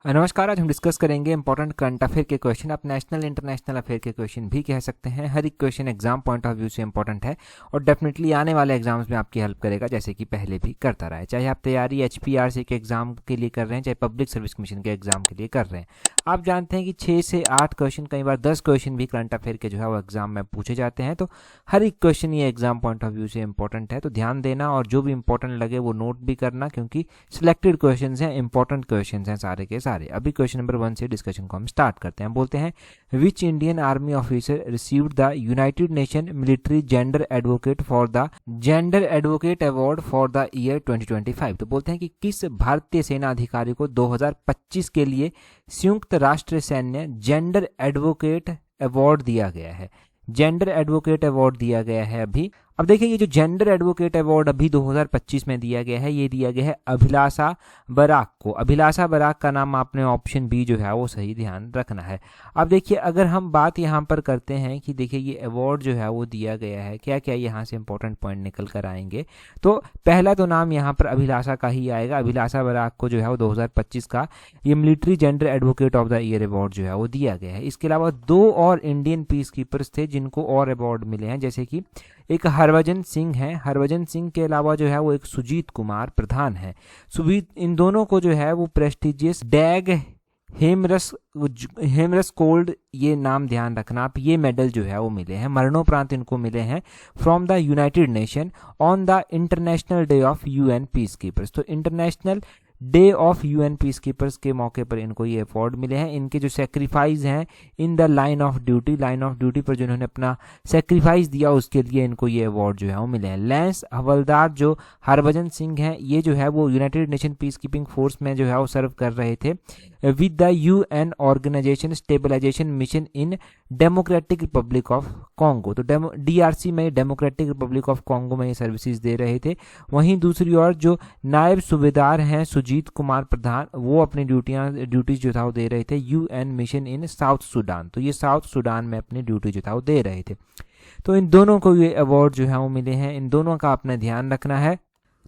नमस्कार। आज हम डिस्कस करेंगे इंपॉर्टेंट करंट अफेयर के क्वेश्चन। आप नेशनल इंटरनेशनल अफेयर के क्वेश्चन भी कह सकते हैं। हर एक question exam point of view से इंपॉर्टेंट है और डेफिनेटली आने वाले एग्जाम्स में आपकी हेल्प करेगा, जैसे कि पहले भी करता रहा है। चाहे आप तैयारी HPRC के एग्जाम के लिए कर रहे हैं, चाहे पब्लिक सर्विस कमीशन के एग्जाम के लिए कर रहे हैं। आप जानते हैं कि 6 से 8 क्वेश्चन, कई बार 10 क्वेश्चन भी करंट अफेयर के जो है वो एग्जाम में पूछे जाते हैं। तो हर एक क्वेश्चन ये एग्जाम पॉइंट ऑफ व्यू से इंपॉर्टेंट है, तो ध्यान देना और जो भी इंपॉर्टेंट लगे वो नोट भी करना, क्योंकि सिलेक्टेड क्वेश्चन हैं, इंपॉर्टेंट क्वेश्चन हैं सारे के सारे। अभी क्वेश्चन नंबर 1 से डिस्कशन को हम स्टार्ट करते हैं। बोलते हैं, which Indian army officer received the United nation military gender advocate award for the year 2025। तो बोलते हैं कि किस भारतीय सेना अधिकारी को 2025 के लिए संयुक्त राष्ट्र सैन्य जेंडर एडवोकेट अवार्ड दिया गया है। जेंडर एडवोकेट अवार्ड दिया गया है अभी। अब देखिए, ये जो जेंडर एडवोकेट अवार्ड अभी 2025 में दिया गया है, ये दिया गया है अभिलाषा बराक को। अभिलाषा बराक का नाम आपने ऑप्शन बी जो है वो सही ध्यान रखना है। अब देखिए, अगर हम बात यहाँ पर करते हैं कि देखिए ये अवार्ड जो है वो दिया गया है, क्या क्या यहाँ से इंपॉर्टेंट पॉइंट निकल कर आएंगे। तो पहला तो नाम यहाँ पर अभिलाषा का ही आएगा। अभिलाषा बराक को जो है वो 2025 का ये military gender advocate of the year award जो है वो दिया गया है। इसके अलावा 2 और इंडियन पीस कीपर्स थे जिनको और अवार्ड मिले हैं, जैसे कि एक हरभजन सिंह है। हरभजन सिंह के अलावा जो है वो एक सुजीत कुमार प्रधान है। इन दोनों को जो है वो प्रेस्टिजियस डैग हेमरस कोल्ड, ये नाम ध्यान रखना आप, ये मेडल जो है वो मिले हैं, मरणोपरांत इनको मिले हैं from the United Nation on the international day of UN peacekeepers. तो international day of UN peacekeepers के मौके पर इनको ये अवार्ड मिले हैं। इनके जो सेक्रीफाइस हैं in the line of duty पर जिन्होंने अपना सेक्रीफाइस दिया, उसके लिए इनको ये अवार्ड जो है वो मिले हैं। लैंस हवलदार जो हरभजन सिंह हैं, ये जो है वो united nation peace keeping force में जो है वो सर्व कर रहे थे with the UN organisation stabilisation mission in democratic republic of Congo. तो DRC में, डेमोक्रेटिक रिपब्लिक ऑफ कॉन्गो में ये सर्विसेज दे रहे थे। वहीं दूसरी ओर जो नायब सूबेदार हैं सुजीत कुमार प्रधान, वो अपनी ड्यूटीज जो था वो दे रहे थे UN mission in south Sudan. तो ये साउथ सूडान में अपनी ड्यूटी जो था वो दे रहे थे। तो इन दोनों को ये अवार्ड जो है वो मिले हैं, इन दोनों का आपने ध्यान रखना है।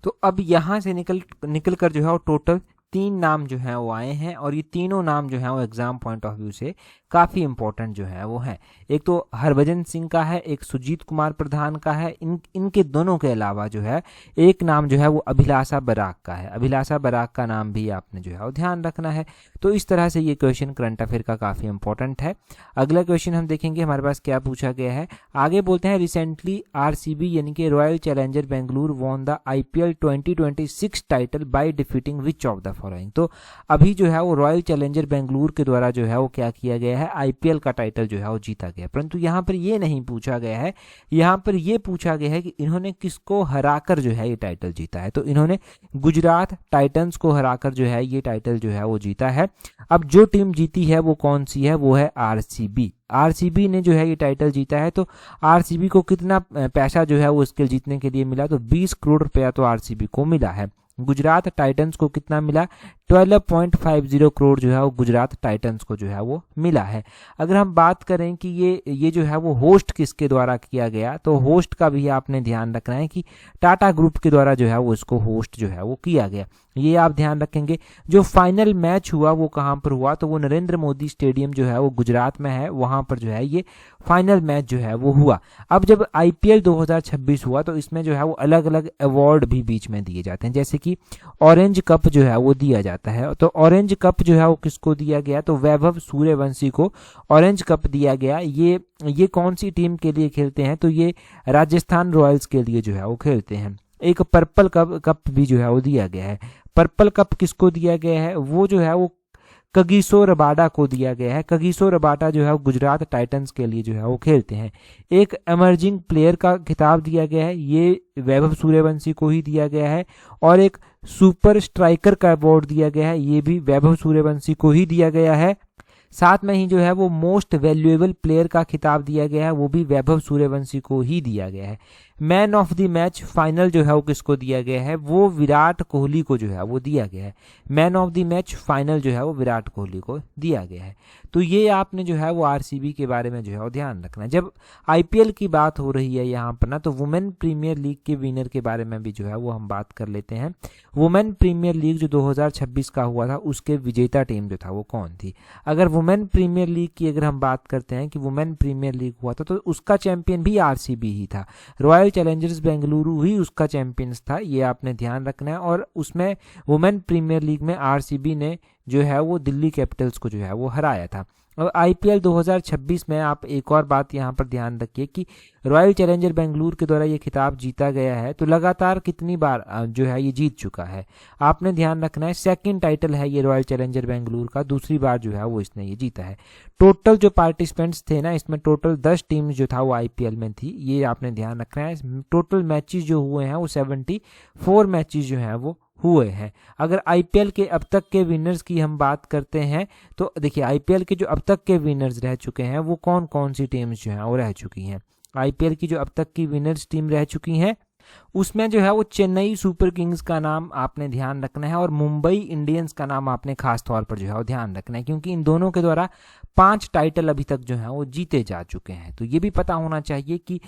तो अब यहाँ से निकल कर जो है वो टोटल 3 नाम जो है वो आए हैं, और ये तीनों नाम जो है वो एग्जाम पॉइंट ऑफ व्यू से काफ़ी इंपॉर्टेंट जो है वो है। एक तो हरभजन सिंह का है, एक सुजीत कुमार प्रधान का है। इनके दोनों के अलावा जो है एक नाम जो है वो अभिलाषा बराक का है। अभिलाषा बराक का नाम भी आपने जो है वो ध्यान रखना है। तो इस तरह से ये क्वेश्चन करंट अफेयर का काफ़ी इंपॉर्टेंट है। अगला क्वेश्चन हम देखेंगे हमारे पास क्या पूछा गया है। आगे बोलते हैं, रिसेंटली RCB यानी कि royal challenger Bengaluru won the IPL 2026 title by defeating which of the following. तो अभी जो है वो रॉयल चैलेंजर बेंगलुरु के द्वारा जो है वो क्या किया गया है, IPL का टाइटल जो है वो जीता गया। परंतु यहाँ पर ये नहीं पूछा गया है, यहाँ पर ये पूछा गया है कि इन्होंने किसको हराकर जो है ये टाइटल जीता है। तो इन्होंने गुजरात टाइटंस को हराकर जो है ये टाइटल जो है वो जीता है। अब जो टीम जीती है वो कौन सी है, वो है RCB ने जो है ये टाइटल जीता है। तो RCB को कितना पैसा जो है वो इसके जीतने के लिए मिला, तो 20 करोड़ रुपया तो RCB को मिला है। गुजरात टाइटंस को कितना मिला, 12.50 करोड़ जो है वो गुजरात टाइटंस को जो है वो मिला है। अगर हम बात करें कि ये जो है वो होस्ट किसके द्वारा किया गया, तो होस्ट का भी आपने ध्यान रखना है कि टाटा ग्रुप के द्वारा जो है वो इसको होस्ट जो है वो किया गया, ये आप ध्यान रखेंगे। जो फाइनल मैच हुआ वो कहाँ पर हुआ, तो वो नरेंद्र मोदी स्टेडियम जो है वो गुजरात में है, वहां पर जो है ये फाइनल मैच जो है वो हुआ। अब जब IPL 2026 हुआ तो इसमें जो है वो अलग अलग अवार्ड भी बीच में दिए जाते हैं, जैसे कि ऑरेंज कप जो है वो दिया जाता है। तो ऑरेंज कप जो है वो किसको दिया गया, तो वैभव सूर्यवंशी को ऑरेंज कप दिया गया। ये कौन सी टीम के लिए खेलते हैं, तो ये राजस्थान रॉयल्स के लिए जो है वो खेलते हैं। एक पर्पल कप भी जो है वो दिया गया है। पर्पल कप किसको दिया गया है, वो जो है वो कगिसो रबाडा को दिया गया है। कगिसो रबाडा जो है वो गुजरात टाइटंस के लिए जो है वो खेलते हैं। एक एमर्जिंग प्लेयर का खिताब दिया गया है, ये वैभव सूर्यवंशी को ही दिया गया है। और एक सुपर स्ट्राइकर का अवार्ड दिया गया है, ये भी वैभव सूर्यवंशी को ही दिया गया है। साथ में ही जो है वो मोस्ट वैल्यूएबल प्लेयर का खिताब दिया गया है, वो भी वैभव सूर्यवंशी को ही दिया गया है। Man of the match final जो है वो किसको दिया गया है, वो विराट कोहली को जो है वो दिया गया है। Man of the match final जो है वो विराट कोहली को दिया गया है। तो ये आपने जो है वो आरसीबी के बारे में जो है वो ध्यान रखना है। जब आईपीएल की बात हो रही है यहाँ पर ना, तो वुमेन प्रीमियर लीग के विनर के बारे में भी जो है वो हम बात कर लेते हैं। वुमेन प्रीमियर लीग जो 2026 का हुआ था, उसके विजेता टीम जो था वो कौन थी। अगर वुमेन प्रीमियर लीग की अगर हम बात करते हैं कि वुमेन प्रीमियर लीग हुआ था, तो उसका चैंपियन भी आरसीबी ही था। रॉयल चैलेंजर्स बेंगलुरु ही उसका चैंपियंस था, ये आपने ध्यान रखना है। और उसमें वुमेन प्रीमियर लीग में आरसीबी ने जो है वो दिल्ली कैपिटल्स को जो है वो हराया था। और आईपीएल 2026 में आप एक और बात यहाँ पर ध्यान रखिए कि रॉयल चैलेंजर बेंगलुरु के द्वारा ये खिताब जीता गया है, तो लगातार कितनी बार जो है ये जीत चुका है, आपने ध्यान रखना है। सेकंड टाइटल है ये रॉयल चैलेंजर बेंगलुरु का, दूसरी बार जो है वो इसने ये जीता है। टोटल जो पार्टिसिपेंट्स थे ना, इसमें टोटल 10 टीम्स जो था वो आईपीएल में थी, ये आपने ध्यान रखना है। टोटल मैचेस जो हुए हैं वो 74 मैचेस जो हैं वो हुए हैं। अगर आईपीएल के अब तक के विनर्स की हम बात करते हैं, तो देखिए आईपीएल के जो अब तक के विनर्स रह चुके हैं वो कौन कौन सी टीम्स जो हैं वो रह चुकी हैं। आईपीएल की जो अब तक की विनर्स टीम रह चुकी हैं, उसमें जो है वो चेन्नई सुपर किंग्स का नाम आपने ध्यान रखना है और मुंबई इंडियंस का नाम आपने खास तौर पर जो है वो ध्यान रखना है, क्योंकि इन दोनों के द्वारा 5 टाइटल अभी तक जो है वो जीते जा चुके हैं। तो ये भी पता होना चाहिए कि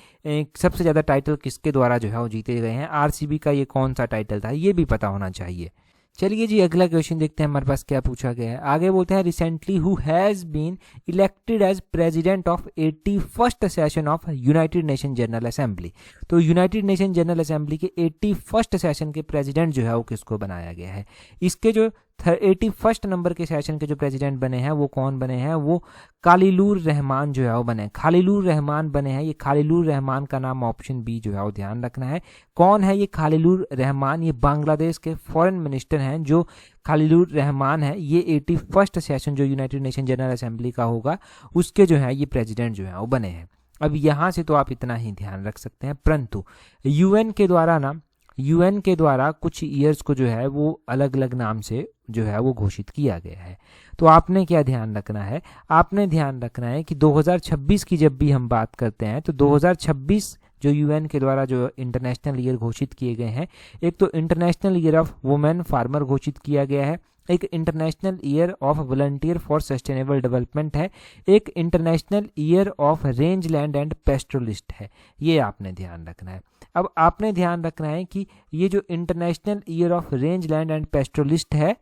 सबसे ज़्यादा टाइटल किसके द्वारा जो है वो जीते गए हैं। आरसीबी का ये कौन सा टाइटल था, ये भी पता होना चाहिए। चलिए जी अगला क्वेश्चन देखते हैं हमारे पास क्या पूछा गया है। आगे बोलते हैं recently who has been elected as president of 81st session of united nation general assembly. तो यूनाइटेड नेशन जनरल असेंबली के 81st सेशन के प्रेसिडेंट जो है वो किसको बनाया गया है। इसके जो 81st नंबर के सेशन के जो प्रेसिडेंट बने हैं वो कौन बने हैं, वो खालिलुर रहमान जो है वो बने। खालिलुर रहमान बने हैं। ये खालिलुर रहमान का नाम ऑप्शन बी जो है वो ध्यान रखना है। कौन है ये खालिलुर रहमान, ये बांग्लादेश के फॉरेन मिनिस्टर हैं जो खालिलुर रहमान है। ये 81st सेशन जो यूनाइटेड नेशन जनरल असेंबली का होगा उसके जो है ये प्रेसिडेंट जो है वो बने हैं। अब यहाँ से तो आप इतना ही ध्यान रख सकते हैं, परंतु यूएन के द्वारा कुछ ईयर्स को जो है वो अलग अलग नाम से जो है वो घोषित किया गया है। तो आपने क्या ध्यान रखना है, आपने ध्यान रखना है कि 2026 की जब भी हम बात करते हैं तो 2026 जो यूएन के द्वारा जो इंटरनेशनल ईयर घोषित किए गए हैं, एक तो international year of women farmer घोषित किया गया है, एक international year of volunteer for sustainable development है, एक international year of range land and pastoralist है। ये आपने ध्यान रखना है। अब आपने ध्यान रखना है कि ये जो international year of range land and pastoralist है,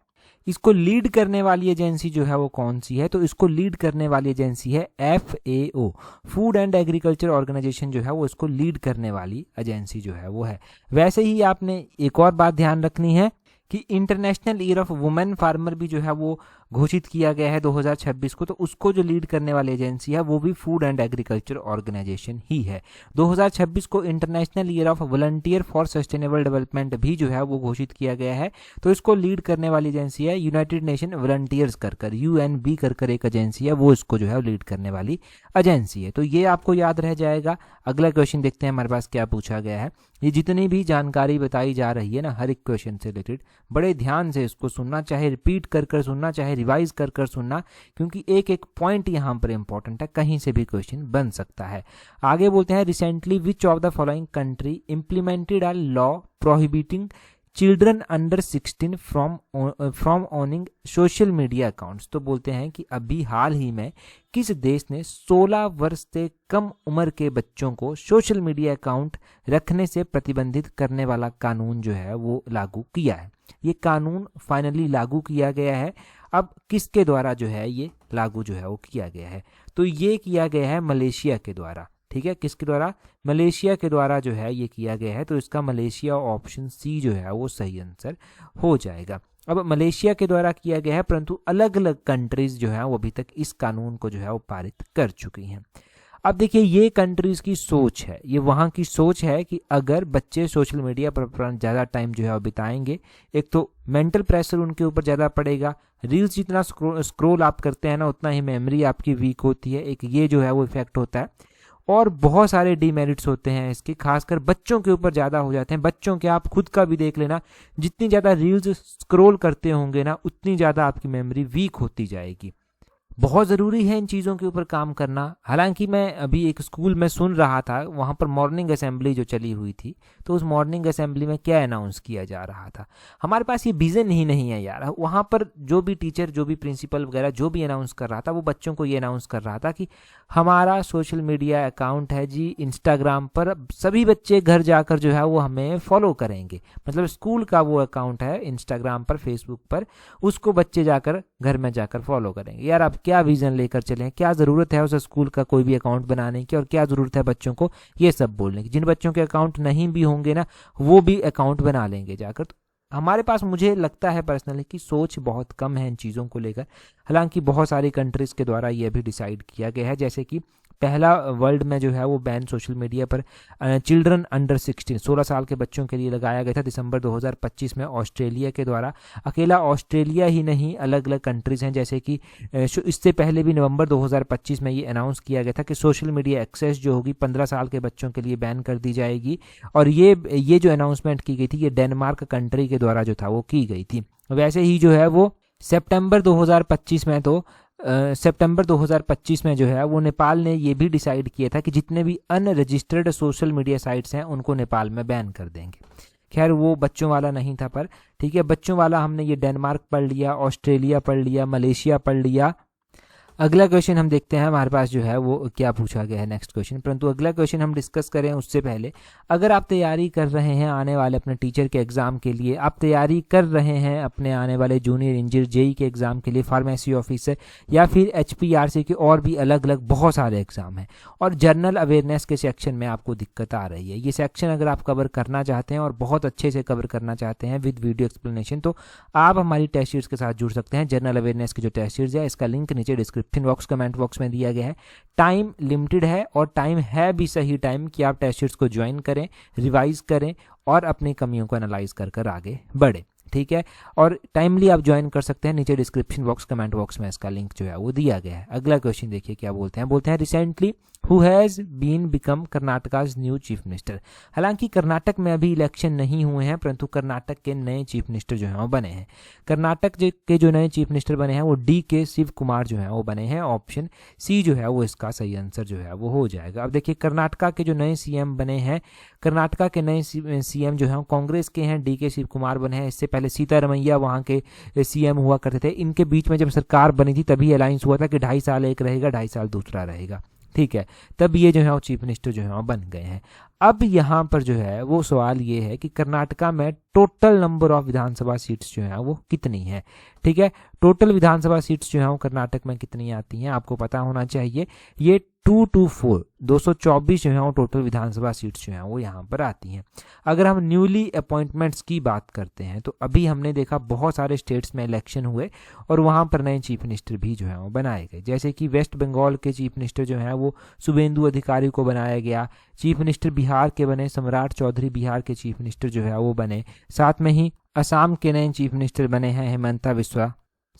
इसको लीड करने वाली एजेंसी जो है वो कौन सी है, तो इसको लीड करने वाली एजेंसी है FAO, food and agriculture organisation जो है वो इसको लीड करने वाली एजेंसी जो है वो है। वैसे ही आपने एक और बात ध्यान रखनी है कि international year of women farmer भी जो है वो घोषित किया गया है 2026 को, तो उसको जो लीड करने वाली एजेंसी है वो भी फूड एंड एग्रीकल्चर ऑर्गेनाइजेशन ही है। 2026 को international year of volunteer for sustainable development भी जो है वो घोषित किया गया है, तो इसको लीड करने वाली एजेंसी है यूनाइटेड नेशन वॉलंटियर्स कर UNB कर एक एजेंसी है, वो इसको जो है लीड करने वाली एजेंसी है। तो ये आपको याद रह जाएगा। अगला क्वेश्चन देखते हैं हमारे पास क्या पूछा गया है। ये जितनी भी जानकारी बताई जा रही है ना हर एक क्वेश्चन से रिलेटेड, बड़े ध्यान से इसको सुनना, चाहे रिपीट कर सुनना, चाहे रिवाइज कर सुनना, क्योंकि एक एक पॉइंट यहाँ पर इंपॉर्टेंट है, कहीं से भी क्वेश्चन बन सकता है। आगे बोलते हैं recently which of the following country implemented a law prohibiting children under 16 from owning social media accounts. तो बोलते हैं कि अभी हाल ही में किस देश ने 16 वर्ष से कम उम्र के बच्चों को सोशल मीडिया अकाउंट रखने से प्रतिबंधित करने वाला कानून जो है वो लागू किया है। ये कानून फाइनली लागू किया गया है। अब किसके द्वारा जो है ये लागू जो है वो किया गया है, तो ये किया गया है मलेशिया के द्वारा। ठीक है, किसके द्वारा, मलेशिया के द्वारा जो है ये किया गया है, तो इसका मलेशिया ऑप्शन सी जो है वो सही आंसर हो जाएगा। अब मलेशिया के द्वारा किया गया है, परंतु अलग अलग कंट्रीज जो है वो अभी तक इस कानून को जो है वो पारित कर चुकी हैं। अब देखिए ये कंट्रीज की सोच है, ये वहाँ की सोच है कि अगर बच्चे सोशल मीडिया पर ज़्यादा टाइम जो है वो बिताएंगे, एक तो मेंटल प्रेशर उनके ऊपर ज़्यादा पड़ेगा, रील्स जितना स्क्रोल आप करते हैं ना उतना ही मेमोरी आपकी वीक होती है, एक ये जो है वो इफेक्ट होता है, और बहुत सारे डीमेरिट्स होते हैं इसके, खासकर बच्चों के ऊपर ज़्यादा हो जाते हैं। बच्चों के आप खुद का भी देख लेना, जितनी ज़्यादा रील्स स्क्रॉल करते होंगे ना उतनी ज़्यादा आपकी मेमोरी वीक होती जाएगी। बहुत ज़रूरी है इन चीज़ों के ऊपर काम करना। हालांकि मैं अभी एक स्कूल में सुन रहा था, वहाँ पर मॉर्निंग असेंबली जो चली हुई थी, तो उस मॉर्निंग असेंबली में क्या अनाउंस किया जा रहा था, हमारे पास ये विज़न ही नहीं है यार। वहाँ पर जो भी टीचर, जो भी प्रिंसिपल वगैरह जो भी अनाउंस कर रहा था, वो बच्चों को ये अनाउंस कर रहा था कि हमारा सोशल मीडिया अकाउंट है जी इंस्टाग्राम पर, सभी बच्चे घर जाकर जो है वो हमें फॉलो करेंगे। मतलब स्कूल का वो अकाउंट है इंस्टाग्राम पर, फेसबुक पर, उसको बच्चे जाकर घर में जाकर फॉलो करेंगे। यार आप क्या विजन लेकर चले हैं, क्या ज़रूरत है उस स्कूल का कोई भी अकाउंट बनाने की, और क्या ज़रूरत है बच्चों को ये सब बोलने की। जिन बच्चों के अकाउंट नहीं भी होंगे ना, वो भी अकाउंट बना लेंगे जाकर। तो हमारे पास, मुझे लगता है पर्सनली, कि सोच बहुत कम है इन चीज़ों को लेकर। हालांकि बहुत सारी कंट्रीज़ के द्वारा ये भी डिसाइड किया गया है, जैसे कि पहला वर्ल्ड में जो है वो बैन सोशल मीडिया पर चिल्ड्रन अंडर 16 साल के बच्चों के लिए लगाया गया था दिसंबर 2025 में ऑस्ट्रेलिया के द्वारा। अकेला ऑस्ट्रेलिया ही नहीं, अलग अलग कंट्रीज़ हैं, जैसे कि इससे पहले भी नवंबर 2025 में ये अनाउंस किया गया था कि सोशल मीडिया एक्सेस जो होगी 15 साल के बच्चों के लिए बैन कर दी जाएगी। और ये जो अनाउंसमेंट की गई थी, ये डेनमार्क कंट्री के द्वारा जो था वो की गई थी। वैसे ही जो है वो सितंबर 2025 में जो है वो नेपाल ने ये भी डिसाइड किया था कि जितने भी अनरजिस्टर्ड सोशल मीडिया साइट्स हैं उनको नेपाल में बैन कर देंगे। खैर वो बच्चों वाला नहीं था, पर ठीक है, बच्चों वाला हमने ये डेनमार्क पढ़ लिया, ऑस्ट्रेलिया पढ़ लिया, मलेशिया पढ़ लिया। अगला क्वेश्चन हम देखते हैं हमारे पास जो है वो क्या पूछा गया है, नेक्स्ट क्वेश्चन। परंतु अगला क्वेश्चन हम डिस्कस करें उससे पहले, अगर आप तैयारी कर रहे हैं आने वाले अपने टीचर के एग्ज़ाम के लिए, आप तैयारी कर रहे हैं अपने आने वाले जूनियर इंजीनियर जेई के एग्ज़ाम के लिए, फार्मेसी ऑफिसर, या फिर HPRC के और भी अलग अलग बहुत सारे एग्ज़ाम हैं, और जनरल अवेयरनेस के सेक्शन में आपको दिक्कत आ रही है, ये सेक्शन अगर आप कवर करना चाहते हैं और बहुत अच्छे से कवर करना चाहते हैं विद वीडियो एक्सप्लेनेशन, तो आप हमारी टेस्ट सीरीज के साथ जुड़ सकते हैं। जनरल अवेयरनेस की जो टेस्ट सीरीज है, इसका लिंक नीचे डिस्क्रिप्शन बॉक्स, कमेंट बॉक्स में दिया गया है। टाइम लिमिटेड है, और टाइम है भी सही टाइम कि आप टेस्ट सीरीज को ज्वाइन करें, रिवाइज करें और अपनी कमियों को एनालाइज कर कर आगे बढ़े, ठीक है। और टाइमली आप ज्वाइन कर सकते हैं, नीचे डिस्क्रिप्शन बॉक्स, कमेंट बॉक्स में इसका लिंक जो है वो दिया गया है। अगला क्वेश्चन देखिए क्या बोलते हैं recently who has been become Karnataka's new chief minister. हालांकि कर्नाटक में अभी इलेक्शन नहीं हुए हैं, परंतु कर्नाटक के नए चीफ मिनिस्टर जो हैं वो बने हैं। कर्नाटक के जो नए चीफ मिनिस्टर बने हैं वो DK शिव कुमार जो हैं वो बने हैं। ऑप्शन सी जो है वो इसका सही आंसर जो है वो हो जाएगा। अब देखिए कर्नाटका के जो नए CM बने हैं, कर्नाटका के नए CM जो हैं कांग्रेस के हैं, DK शिव कुमार बने हैं। इससे पहले सीतारमैया वहाँ के CM हुआ करते थे। इनके बीच में जब सरकार बनी थी तभी अलायंस हुआ था कि 2.5 साल एक रहेगा, 2.5 साल दूसरा रहेगा, ठीक है। तब ये जो है वो चीफ मिनिस्टर जो है वो बन गए हैं। अब यहाँ पर जो है वो सवाल ये है कि कर्नाटका में total number of Vidhan Sabha seats जो हैं वो कितनी है, ठीक है। टोटल विधानसभा सीट्स जो हैं वो कर्नाटक में कितनी आती हैं आपको पता होना चाहिए। ये 224 जो है वो टोटल विधानसभा सीट्स जो हैं वो यहाँ पर आती हैं। अगर हम न्यूली अपॉइंटमेंट्स की बात करते हैं तो अभी हमने देखा बहुत सारे स्टेट्स में इलेक्शन हुए और वहाँ पर नए चीफ मिनिस्टर भी जो है वो बनाए गए। जैसे कि वेस्ट बंगाल के चीफ मिनिस्टर जो हैं वो शुभेंदु अधिकारी को बनाया गया। चीफ मिनिस्टर बिहार के बने सम्राट चौधरी, बिहार के चीफ मिनिस्टर जो है वो बने। साथ में ही असम के नए चीफ मिनिस्टर बने हैं हेमंता बिस्वा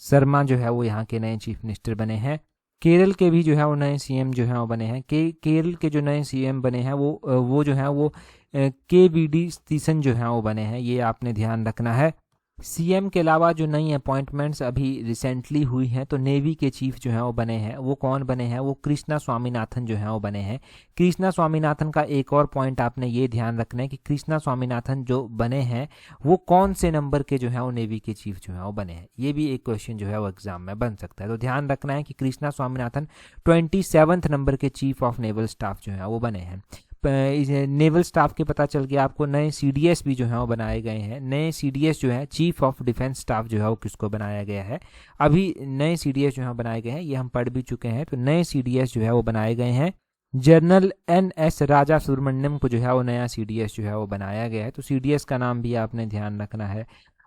शर्मा जो है वो यहाँ के नए चीफ मिनिस्टर बने हैं। केरल के भी जो है वो नए CM जो है वो बने हैं। केरल के जो नए CM बने हैं वो जो है वो KVD सतीशन जो है वो बने हैं, ये आपने ध्यान रखना है। CM के अलावा जो नई अपॉइंटमेंट्स अभी रिसेंटली हुई हैं तो नेवी के चीफ जो हैं वो बने हैं। वो कौन बने हैं? वो कृष्णा स्वामीनाथन जो हैं वो बने हैं। कृष्णा स्वामीनाथन का एक और पॉइंट आपने ये ध्यान रखना है कि कृष्णा स्वामीनाथन जो बने हैं वो कौन से नंबर के जो हैं वो नेवी के चीफ जो हैं वो बने हैं। ये भी एक क्वेश्चन जो है वो एग्जाम में बन सकता है, तो ध्यान रखना है कि कृष्णा स्वामीनाथन 27वें नंबर के चीफ ऑफ नेवल स्टाफ जो है वो बने हैं। नेवल स्टाफ के पता चल गया आपको। नए CDS भी जो है वो बनाए गए हैं। नए CDS जो है चीफ ऑफ डिफेंस स्टाफ जो है वो किसको बनाया गया है? अभी नए CDS जो है बनाए गए हैं, ये हम पढ़ भी चुके हैं। तो नए CDS जो है वो बनाए गए हैं। जनरल NS राजा सुब्रमण्यम को जो है वो नया CDS जो है वो बनाया गया है। तो CDS का नाम भी आपने ध्यान रखना है।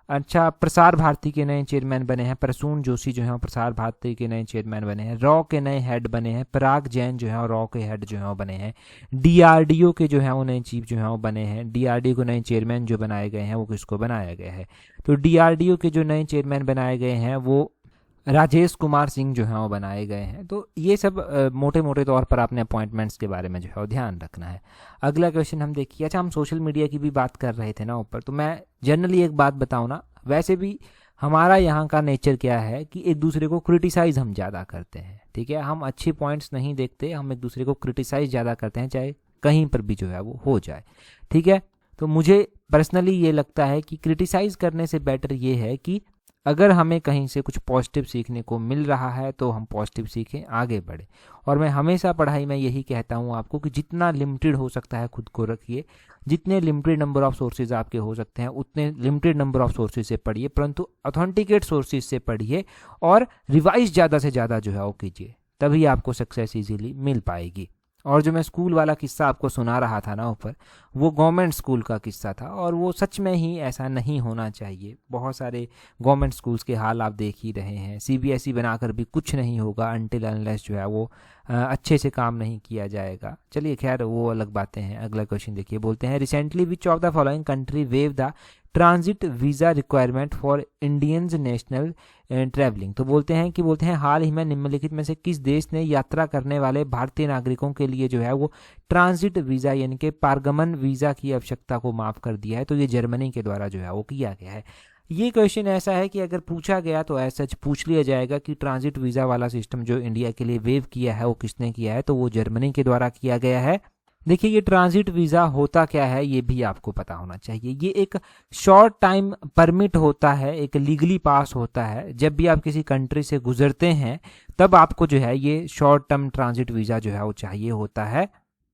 अच्छा, प्रसार भारती के नए चेयरमैन बने हैं प्रसून जोशी जो है प्रसार भारती के नए चेयरमैन बने हैं। रॉ के नए हेड बने हैं पराग जैन जो है रॉ के हेड जो है वो बने हैं। DRDO के जो है वो नए चीफ जो है वो बने हैं। DRDO को नए चेयरमैन जो बनाए गए हैं वो किसको बनाया गया है? तो DRDO के जो नए चेयरमैन बनाए गए हैं वो राजेश कुमार सिंह जो है वो बनाए गए हैं। तो ये सब मोटे मोटे तौर पर आपने अपॉइंटमेंट्स के बारे में जो है वो ध्यान रखना है। अगला क्वेश्चन हम देखिए। अच्छा, हम सोशल मीडिया की भी बात कर रहे थे ना ऊपर, तो मैं जनरली एक बात बताऊँ ना, वैसे भी हमारा यहाँ का नेचर क्या है कि एक दूसरे को क्रिटिसाइज हम ज़्यादा करते हैं, ठीक है, हम अच्छे पॉइंट्स नहीं देखते, हम एक दूसरे को क्रिटिसाइज ज़्यादा करते हैं, चाहे कहीं पर भी जो है वो हो जाए, ठीक है। तो मुझे पर्सनली ये लगता है कि क्रिटिसाइज करने से बेटर ये है कि अगर हमें कहीं से कुछ पॉजिटिव सीखने को मिल रहा है तो हम पॉजिटिव सीखें, आगे बढ़ें। और मैं हमेशा पढ़ाई में यही कहता हूँ आपको कि जितना लिमिटेड हो सकता है खुद को रखिए, जितने लिमिटेड नंबर ऑफ सोर्सेज आपके हो सकते हैं उतने लिमिटेड नंबर ऑफ सोर्सेज से पढ़िए, परंतु ऑथेंटिकेट सोर्सेज से पढ़िए और रिवाइज ज़्यादा से ज़्यादा जो है वो कीजिए, तभी आपको सक्सेस इजीली मिल पाएगी। और जो मैं स्कूल वाला किस्सा आपको सुना रहा था ना ऊपर, वो गवर्नमेंट स्कूल का किस्सा था और वो सच में ही ऐसा नहीं होना चाहिए। बहुत सारे गवर्नमेंट स्कूल्स के हाल आप देख ही रहे हैं। सीबीएसई बनाकर भी कुछ नहीं होगा अनटिल अनलेस जो है वो अच्छे से काम नहीं किया जाएगा। चलिए खैर वो अलग बातें हैं। अगला क्वेश्चन देखिए, बोलते हैं recently which of the following country wave the transit visa requirement for Indians national travelling. तो बोलते हैं हाल ही में निम्नलिखित में से किस देश ने यात्रा करने वाले भारतीय नागरिकों के लिए जो है वो ट्रांजिट वीज़ा यानी कि पारगमन वीज़ा की आवश्यकता को माफ़ कर दिया है। तो ये जर्मनी के द्वारा जो है वो किया गया है। ये क्वेश्चन ऐसा है कि अगर पूछा गया तो ऐसा पूछ लिया जाएगा कि ट्रांजिट वीज़ा वाला सिस्टम जो इंडिया के लिए वेव किया है वो किसने किया है, तो वो जर्मनी के द्वारा किया गया है। देखिए ये ट्रांजिट वीज़ा होता क्या है ये भी आपको पता होना चाहिए। ये एक शॉर्ट टाइम परमिट होता है, एक लीगली पास होता है। जब भी आप किसी कंट्री से गुजरते हैं तब आपको जो है ये शॉर्ट टर्म ट्रांजिट वीज़ा जो है वो चाहिए होता है,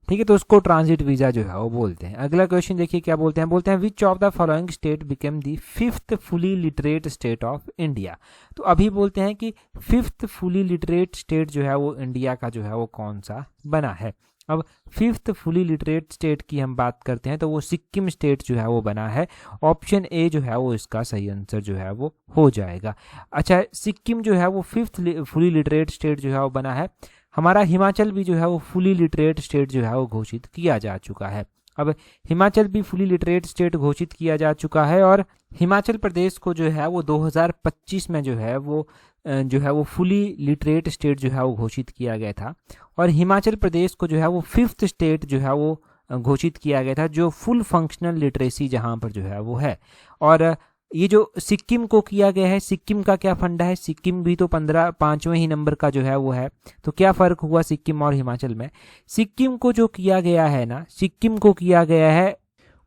ठीक है। तो उसको ट्रांजिट वीज़ा जो है वो बोलते हैं। अगला क्वेश्चन देखिए क्या बोलते हैं विच of the following state became the 5th fully literate state of India. तो अभी बोलते हैं कि 5th फुली लिटरेट स्टेट जो है वो इंडिया का जो है वो कौन सा बना है। अब 5th फुली लिटरेट स्टेट की हम बात करते हैं तो वो सिक्किम स्टेट जो है वो बना है। ऑप्शन ए जो है वो इसका सही आंसर जो है वो हो जाएगा। अच्छा, सिक्किम जो है वो 5th फुली लिटरेट स्टेट जो है वो बना है। हमारा हिमाचल भी जो है वो फुली लिटरेट स्टेट जो है वो घोषित किया जा चुका है। अब हिमाचल भी फुली लिटरेट स्टेट घोषित किया जा चुका है और हिमाचल प्रदेश को जो है वो 2025 में जो है वो फुली लिटरेट स्टेट जो है वो घोषित किया गया था। और हिमाचल प्रदेश को जो है वो 5th स्टेट जो है वो घोषित किया गया था जो फुल फंक्शनल लिटरेसी जहां पर जो है वो है। और ये जो सिक्किम को किया गया है, सिक्किम का क्या फंडा है, सिक्किम भी तो 5वें ही नंबर का जो है वो है। तो क्या फ़र्क हुआ सिक्किम और हिमाचल में? सिक्किम को जो किया गया है ना, सिक्किम को किया गया है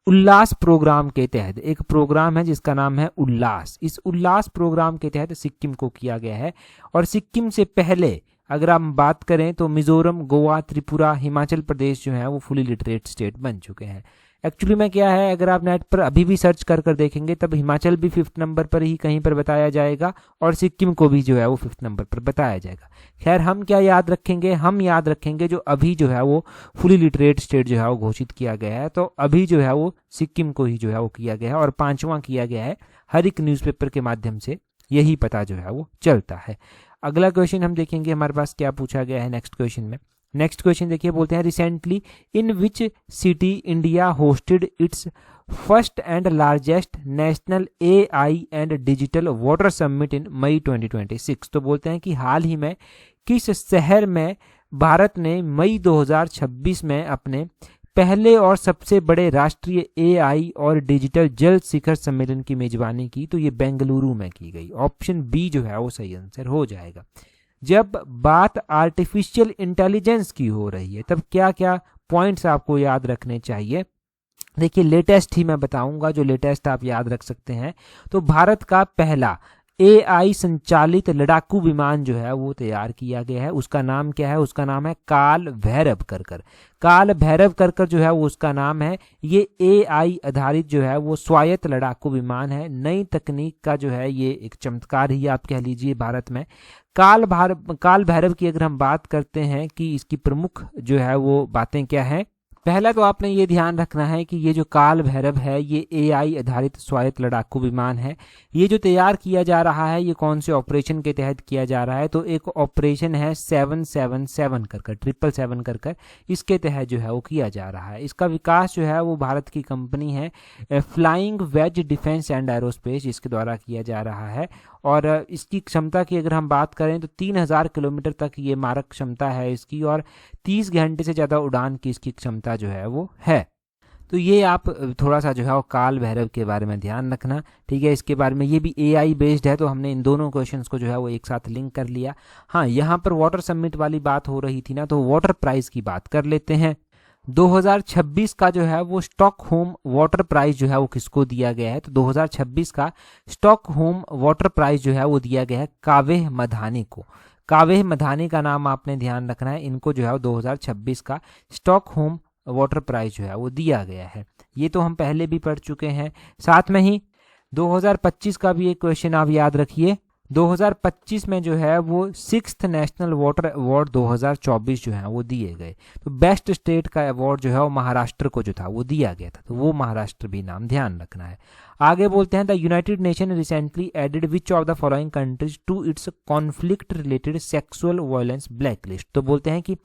उल्लास प्रोग्राम के तहत। एक प्रोग्राम है जिसका नाम है उल्लास। इस उल्लास प्रोग्राम के तहत सिक्किम को किया गया है। और सिक्किम से पहले अगर हम बात करें तो मिजोरम, गोवा, त्रिपुरा, हिमाचल प्रदेश जो है वो फुली लिटरेट स्टेट बन चुके हैं। एक्चुअली में क्या है, अगर आप नेट पर अभी भी सर्च कर देखेंगे तब हिमाचल भी 5th नंबर पर ही कहीं पर बताया जाएगा और सिक्किम को भी जो है वो 5th नंबर पर बताया जाएगा। खैर हम क्या याद रखेंगे, हम याद रखेंगे जो अभी जो है वो फुली लिटरेट स्टेट जो है वो घोषित किया गया है। तो अभी जो है वो सिक्किम को ही जो है वो किया गया है और 5वां किया गया है। हर एक न्यूज़पेपर के माध्यम से यही पता जो है वो चलता है। अगला क्वेश्चन हम देखेंगे हमारे पास क्या पूछा गया है नेक्स्ट क्वेश्चन में। नेक्स्ट क्वेश्चन देखिए, बोलते हैं recently in which city India hosted its first and largest national AI and digital water summit in May 2026। तो बोलते हैं कि हाल ही में किस शहर में भारत ने मई 2026 में अपने पहले और सबसे बड़े राष्ट्रीय एआई और डिजिटल जल शिखर सम्मेलन की मेजबानी की। तो ये बेंगलुरु में की गई। ऑप्शन बी जो है वो सही आंसर हो जाएगा। जब बात आर्टिफिशियल इंटेलिजेंस की हो रही है तब क्या क्या पॉइंट्स आपको याद रखने चाहिए। देखिए लेटेस्ट ही मैं बताऊंगा जो लेटेस्ट आप याद रख सकते हैं। तो भारत का पहला एआई संचालित लड़ाकू विमान जो है वो तैयार किया गया है। उसका नाम क्या है? उसका नाम है काल भैरव कर काल भैरव कर जो है वो उसका नाम है। ये एआई आधारित जो है वो स्वायत्त लड़ाकू विमान है। नई तकनीक का जो है ये एक चमत्कार ही आप कह लीजिए भारत में। काल भैरव की अगर हम बात करते हैं कि इसकी प्रमुख जो है वो बातें क्या हैं, पहला तो आपने ये ध्यान रखना है कि ये जो काल भैरव है ये एआई आधारित स्वायत्त लड़ाकू विमान है। ये जो तैयार किया जा रहा है ये कौन से ऑपरेशन के तहत किया जा रहा है? तो एक ऑपरेशन है 777 कर 777 कर इसके तहत जो है वो किया जा रहा है। इसका विकास जो है वो भारत की कंपनी है flying wedge defence and aerospace, इसके द्वारा किया जा रहा है। और इसकी क्षमता की अगर हम बात करें तो 3000 किलोमीटर तक ये मारक क्षमता है इसकी और 30 घंटे से ज़्यादा उड़ान की इसकी क्षमता जो है वो है। तो ये आप थोड़ा सा जो है वो काल भैरव के बारे में ध्यान रखना, ठीक है। इसके बारे में ये भी AI बेस्ड है, तो हमने इन दोनों क्वेश्चंस को जो है वो एक साथ लिंक कर लिया। हाँ, यहाँ पर वाटर समिट वाली बात हो रही थी ना, तो वाटर प्राइज की बात कर लेते हैं। 2026 का जो है वो स्टॉकहोम वाटर प्राइज जो है वो किसको दिया गया है? तो 2026 का स्टॉकहोम वाटर प्राइज जो है वो दिया गया है कावेह मधानी को। कावेह मधानी का नाम आपने ध्यान रखना है, इनको जो है 2026 का स्टॉकहोम वाटर प्राइज जो है वो दिया गया है। ये तो हम पहले भी पढ़ चुके हैं। साथ में ही 2025 का भी एक क्वेश्चन आप याद रखिए। 2025 में जो है वो 6th नेशनल वाटर अवार्ड 2024 जो है वो दिए गए। तो बेस्ट स्टेट का अवार्ड जो है वो महाराष्ट्र को जो था वो दिया गया था, तो वो महाराष्ट्र भी नाम ध्यान रखना है। आगे बोलते हैं the United nation recently added which of the following countries to its conflict related sexual violence black list. तो बोलते हैं कि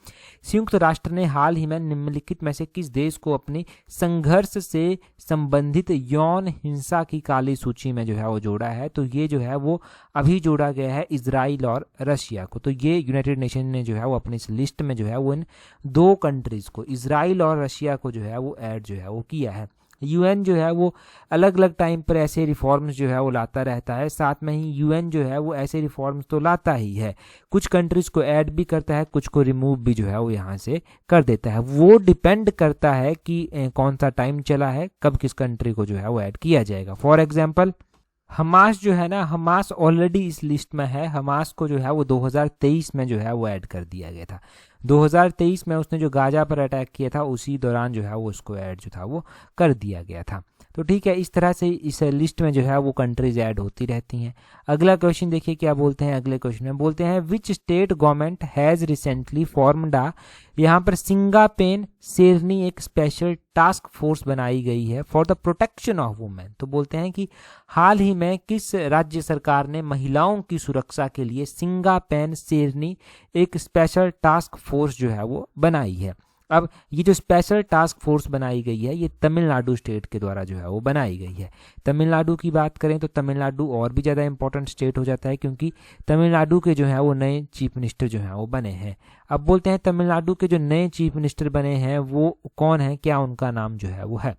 संयुक्त राष्ट्र ने हाल ही में निम्नलिखित में से किस देश को अपनी संघर्ष से संबंधित यौन हिंसा की काली सूची में जो है वो जोड़ा है? तो ये जो है वो अभी जोड़ा गया है इजराइल और रशिया को। तो ये यूनाइटेड नेशन ने जो है वो अपनी इस लिस्ट में जो है वो इन दो कंट्रीज को, इजराइल और रशिया को जो है वो ऐड जो है वो किया है। UN जो है वो अलग अलग टाइम पर ऐसे रिफॉर्म्स जो है वो लाता रहता है। साथ में ही UN जो है वो ऐसे रिफॉर्म्स तो लाता ही है, कुछ कंट्रीज को ऐड भी करता है, कुछ को रिमूव भी जो है वो यहाँ से कर देता है। वो डिपेंड करता है कि कौन सा टाइम चला है, कब किस कंट्री को जो है वो ऐड किया जाएगा। फॉर एग्जाम्पल हमास जो है ना, हमास ऑलरेडी इस लिस्ट में है। हमास को जो है वो 2023 में जो है वो ऐड कर दिया गया था। 2023 में उसने जो गाजा पर अटैक किया था उसी दौरान जो है वो उसको ऐड जो था वो कर दिया गया था। तो ठीक है, इस तरह से इस लिस्ट में जो है वो कंट्रीज ऐड होती रहती हैं। अगला क्वेश्चन देखिए क्या बोलते हैं। अगले क्वेश्चन में बोलते हैं which state government has recently formed यहाँ पर सिंगापेन शेरनी एक स्पेशल टास्क फोर्स बनाई गई है for the protection of women. तो बोलते हैं कि हाल ही में किस राज्य सरकार ने महिलाओं की सुरक्षा के लिए सिंगापेन शेरनी एक स्पेशल टास्क फोर्स जो है वो बनाई है? अब ये जो स्पेशल टास्क फोर्स बनाई गई है ये तमिलनाडु स्टेट के द्वारा जो है वो बनाई गई है। तमिलनाडु की बात करें तो तमिलनाडु और भी ज़्यादा इंपॉर्टेंट स्टेट हो जाता है, क्योंकि तमिलनाडु के जो है वो नए चीफ मिनिस्टर जो हैं वो बने हैं। अब बोलते हैं तमिलनाडु के जो नए चीफ मिनिस्टर बने हैं वो कौन है, क्या उनका नाम जो है वो है?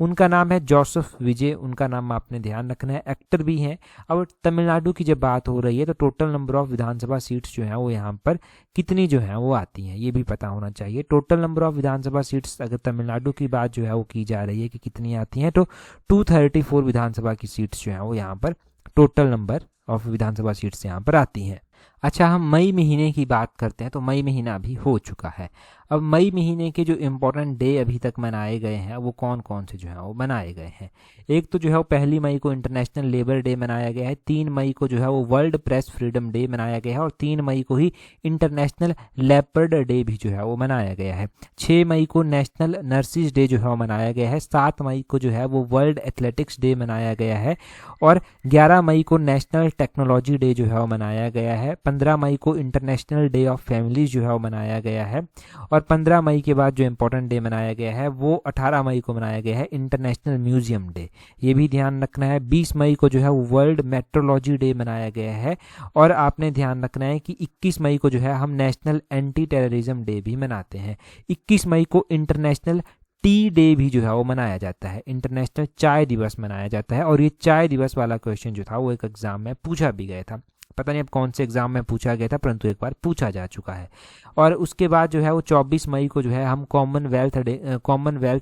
उनका नाम है जोसेफ विजय। उनका नाम आपने ध्यान रखना है, एक्टर भी हैं। अब तमिलनाडु की जब बात हो रही है तो total number of Vidhan Sabha seats जो हैं वो यहाँ पर कितनी जो हैं वो आती हैं, ये भी पता होना चाहिए। Total number of Vidhan Sabha seats अगर तमिलनाडु की बात जो है वो की जा रही है कि कितनी आती हैं, तो 234 विधानसभा की सीट्स जो हैं वो यहाँ पर total number of Vidhan Sabha seats यहाँ पर आती हैं। अच्छा, हम मई महीने की बात करते हैं। तो मई महीना अभी हो चुका है। अब मई महीने के जो इम्पोर्टेंट डे अभी तक मनाए गए हैं वो कौन कौन से जो हैं वो बनाए गए हैं? एक तो जो है वो 1 मई को इंटरनेशनल लेबर डे मनाया गया है। 3 मई को जो है वो वर्ल्ड प्रेस फ्रीडम डे मनाया गया है और 3 मई को ही इंटरनेशनल लेपर्ड डे भी जो है वो मनाया गया है। 6 मई को नेशनल नर्सिस डे जो है वो मनाया गया है। 7 मई को जो है वो वर्ल्ड एथलेटिक्स डे मनाया गया है और 11 मई को नेशनल टेक्नोलॉजी डे जो है वो मनाया गया है। 15 मई को इंटरनेशनल डे ऑफ फैमिलीज जो है वो मनाया गया है और 15 मई के बाद जो इंपॉर्टेंट डे मनाया गया है वो 18 मई को मनाया गया है, इंटरनेशनल म्यूजियम डे। ये भी ध्यान रखना है। 20 मई को जो है वो वर्ल्ड मेट्रोलॉजी डे मनाया गया है और आपने ध्यान रखना है कि 21 मई को जो है हम नेशनल एंटी टेररिज्म डे भी मनाते हैं। 21 मई को इंटरनेशनल टी डे भी जो है वो मनाया जाता है, इंटरनेशनल चाय दिवस मनाया जाता है। और ये चाय दिवस वाला क्वेश्चन जो था वो एक एग्जाम में पूछा भी गया था, पता नहीं अब कौन से एग्जाम में पूछा गया था, परंतु एक बार पूछा जा चुका है। और उसके बाद जो है वो 24 मई को जो है हम कॉमनवेल्थ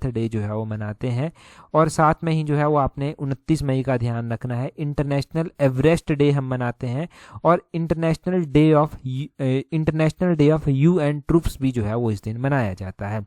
डे जो है वो मनाते हैं। और साथ में ही जो है वो आपने 29 मई का ध्यान रखना है, इंटरनेशनल एवरेस्ट डे हम मनाते हैं और international day of UN troops भी जो है वो इस दिन मनाया जाता है।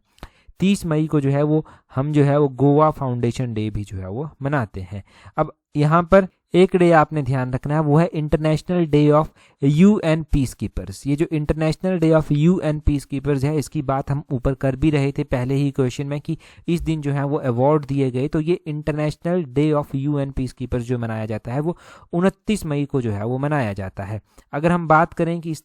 30 मई को जो है वो हम जो है वो गोवा फाउंडेशन डे भी जो है वो मनाते हैं। अब यहाँ पर एक डे आपने ध्यान रखना है, वो है international day of UN peace keepers. ये जो international day of UN peace keepers है इसकी बात हम ऊपर कर भी रहे थे पहले ही क्वेश्चन में कि इस दिन जो है वो अवार्ड दिए गए। तो ये international day of UN peace keepers जो मनाया जाता है वो 29 मई को जो है वो मनाया जाता है। अगर हम बात करें कि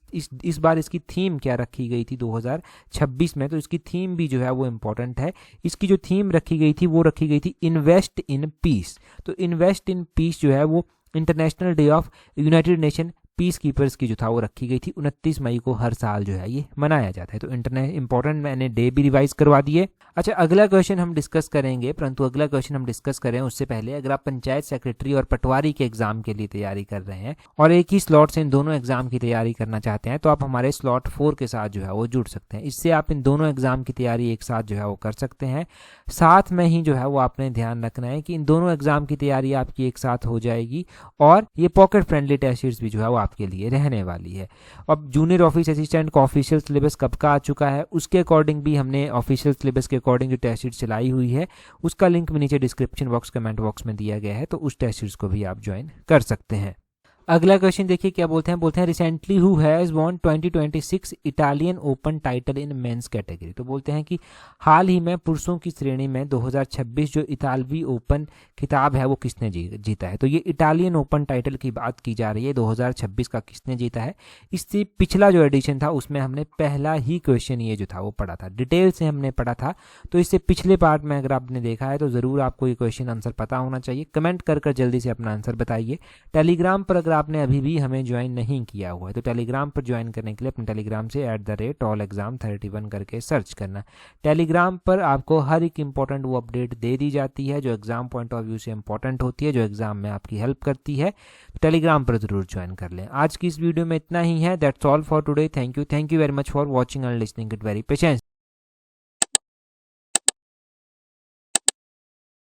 इस बार इसकी थीम क्या रखी गई थी 2026 में, तो इसकी थीम भी जो है वो इम्पोर्टेंट है। इसकी जो थीम रखी गई थी वो रखी गई थी इन्वेस्ट इन पीस। तो इन्वेस्ट इन पीस जो है वो international day of united nation peace keepers की जो था वो रखी गई थी। 29 मई को हर साल जो है ये मनाया जाता है। तो इंपॉर्टेंट मैंने डे भी रिवाइज करवा दिए। अच्छा, अगला क्वेश्चन हम डिस्कस करेंगे, परंतु अगला क्वेश्चन हम डिस्कस करें उससे पहले अगर आप पंचायत सेक्रेटरी और पटवारी के एग्जाम के लिए तैयारी कर रहे हैं और एक ही स्लॉट से इन दोनों एग्जाम की तैयारी करना चाहते हैं तो आप हमारे स्लॉट 4 के साथ जो है वो जुड़ सकते हैं। इससे आप इन दोनों एग्जाम की तैयारी एक साथ जो है वो कर सकते हैं। साथ में ही जो है वो आपने ध्यान रखना है कि इन दोनों एग्जाम की तैयारी आपकी एक साथ हो जाएगी और ये पॉकेट फ्रेंडली टेस्ट सीरीज भी जो है वो आपके लिए रहने वाली है। अब जूनियर ऑफिस असिस्टेंट का ऑफिशियल सिलेबस कब का आ चुका है, उसके अकॉर्डिंग भी हमने ऑफिशियल सिलेबस के अकॉर्डिंग जो टेस्ट सीरीज चलाई हुई है उसका लिंक नीचे डिस्क्रिप्शन बॉक्स कमेंट बॉक्स में दिया गया है, तो उस टेस्ट सीरीज को भी आप ज्वाइन कर सकते हैं। अगला क्वेश्चन देखिए क्या बोलते हैं recently who has won 2026 Italian open title in men's category. तो बोलते हैं कि हाल ही में पुरुषों की श्रेणी में 2026 जो इतालवी ओपन खिताब है वो किसने जीता है। तो ये इटालियन ओपन टाइटल की बात की जा रही है, 2026 का किसने जीता है। इससे पिछला जो एडिशन था उसमें हमने पहला ही क्वेश्चन ये जो था वो पढ़ा था, डिटेल से हमने पढ़ा था। तो इससे पिछले पार्ट में अगर आपने देखा है तो ज़रूर आपको ये क्वेश्चन आंसर पता होना चाहिए। कमेंट कर जल्दी से अपना आंसर बताइए। टेलीग्राम पर अगर आपने अभी भी हमें ज्वाइन नहीं किया हुआ है तो टेलीग्राम पर ज्वाइन करने के लिए अपने टेलीग्राम से @allexam31 करके सर्च करना। टेलीग्राम पर आपको हर एक इंपॉर्टेंट वो अपडेट दे दी जाती है जो एग्जाम पॉइंट ऑफ व्यू से इंपॉर्टेंट होती है, जो एग्जाम में आपकी हेल्प करती है। टेलीग्राम पर जरूर ज्वाइन कर लें। आज की इस वीडियो में इतना ही है। That's all for today. Thank you very much for watching and listening it very patience.